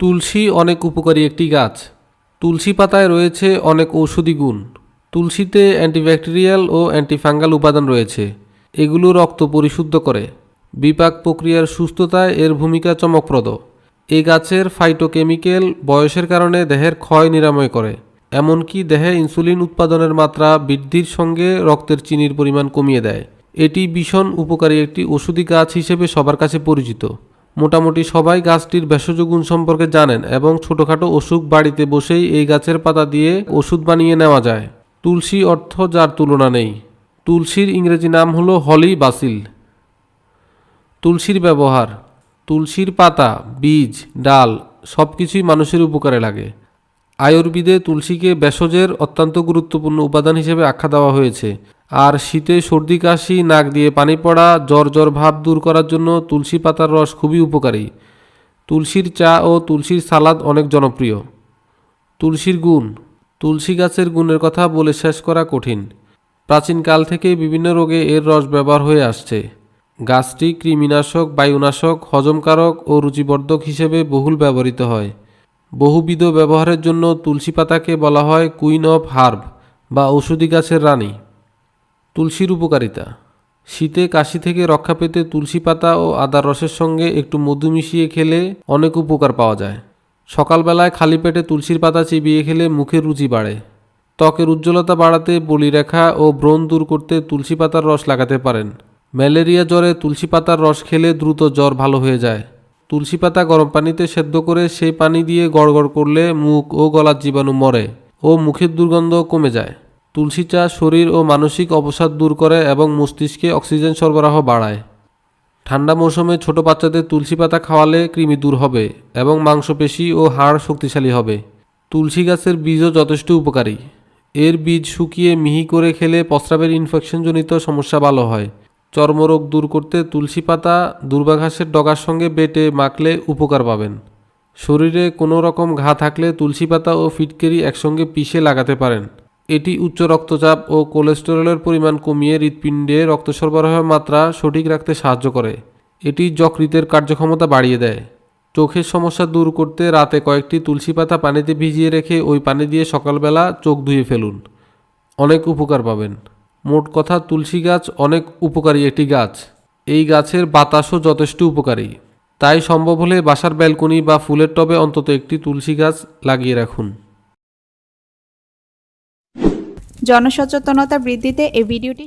তুলসী অনেক উপকারী একটি গাছ। তুলসী পাতায় রয়েছে অনেক ঔষধি গুণ। তুলসীতে অ্যান্টিব্যাকটেরিয়াল ও অ্যান্টিফাঙ্গাল উপাদান রয়েছে। এগুলো রক্ত পরিশুদ্ধ করে। বিপাক প্রক্রিয়ার সুস্থতায় এর ভূমিকা চমকপ্রদ। এই গাছের ফাইটোকেমিক্যাল বয়সের কারণে দেহের ক্ষয় নিরাময় করে। এমনকি দেহে ইনসুলিন উৎপাদনের মাত্রা বৃদ্ধির সঙ্গে রক্তের চিনির পরিমাণ কমিয়ে দেয়। এটি ভীষণ উপকারী একটি ওষুধি গাছ হিসেবে সবার কাছে পরিচিত। মোটামুটি সবাই গাছটির ভেষজ গুণ সম্পর্কে জানেন এবং ছোটোখাটো অসুখ বাড়িতে বসেই এই গাছের পাতা দিয়ে ওষুধ বানিয়ে নেওয়া যায়। তুলসী অর্থ যার তুলনা নেই। তুলসীর ইংরেজি নাম হলো হলি বাসিল। তুলসীর ব্যবহার: তুলসীর পাতা, বীজ, ডাল সব কিছুই মানুষের উপকারে লাগে। আয়ুর্বেদে তুলসীকে ভেষজের অত্যন্ত গুরুত্বপূর্ণ উপাদান হিসেবে আখ্যা দেওয়া হয়েছে। আর শীতে সর্দি কাশি, নাক দিয়ে পানি পড়া, জ্বর জ্বর ভাব দূর করার জন্য তুলসী পাতার রস খুবই উপকারী। তুলসীর চা ও তুলসীর সালাদ অনেক জনপ্রিয়। তুলসীর গুণ: তুলসী গাছের গুণের কথা বলে শেষ করা কঠিন। প্রাচীনকাল থেকে বিভিন্ন রোগে এর রস ব্যবহার হয়ে আসছে। গাছটি কৃমিনাশক, বায়ুনাশক, হজমকারক ও রুচিবর্ধক হিসেবে বহুল ব্যবহৃত হয়। বহুবিধ ব্যবহারের জন্য তুলসী পাতাকে বলা হয় কুইন অফ হার্ব বা ঔষধি গাছের রানী। তুলসীর উপকারিতা: শীতে কাশি থেকে রক্ষা পেতে তুলসী পাতা ও আদার রসের সঙ্গে একটু মধু মিশিয়ে খেলে অনেক উপকার পাওয়া যায়। সকালবেলায় খালি পেটে তুলসীর পাতা চিবিয়ে খেলে মুখের রুচি বাড়ে। ত্বকের উজ্জ্বলতা বাড়াতে, বলিরেখা ও ব্রণ দূর করতে তুলসী পাতার রস লাগাতে পারেন। ম্যালেরিয়া জ্বরে তুলসী পাতার রস খেলে দ্রুত জ্বর ভালো হয়ে যায়। তুলসী পাতা গরম পানিতে সেদ্ধ করে সেই পানি দিয়ে গড়গড় করলে মুখ ও গলার জীবাণু মরে ও মুখের দুর্গন্ধ কমে যায়। তুলসী চা শরীর ও মানসিক অবসাদ দূর করে এবং মস্তিষ্কে অক্সিজেন সরবরাহ বাড়ায়। ঠান্ডা মৌসুমে ছোট বাচ্চাদের তুলসী পাতা খাওয়ালে কৃমি দূর হবে এবং মাংসপেশি ও হাড় শক্তিশালী হবে। তুলসী গাছের বীজও যথেষ্ট উপকারী। এর বীজ শুকিয়ে মিহি করে খেলে প্রস্রাবের ইনফেকশনজনিত সমস্যা ভালো হয়। চর্মরোগ দূর করতে তুলসী পাতা দুর্বাঘাসের ডগার সঙ্গে বেটে মাখলে উপকার পাবেন। শরীরে কোনো রকম ঘা থাকলে তুলসী পাতা ও ফিটকিরি একসঙ্গে পিষে লাগাতে পারেন। এটি উচ্চ রক্তচাপ ও কোলেস্টেরলের পরিমাণ কমিয়ে হৃৎপিণ্ডে রক্ত সরবরাহের মাত্রা সঠিক রাখতে সাহায্য করে। এটি যকৃতের কার্যক্ষমতা বাড়িয়ে দেয়। চোখের সমস্যা দূর করতে রাতে কয়েকটি তুলসী পাতা পানিতে ভিজিয়ে রেখে ওই পানি দিয়ে সকালবেলা চোখ ধুয়ে ফেলুন। অনেক উপকার পাবেন। মোট কথা, তুলসী গাছ অনেক উপকারী একটি গাছ। এই গাছের বাতাসও যথেষ্ট উপকারী। তাই সম্ভব হলে বাসার ব্যালকনি বা ফুলের টবে অন্তত একটি তুলসী গাছ লাগিয়ে রাখুন। জনসচেতনতা বৃদ্ধিতে এই ভিডিওটি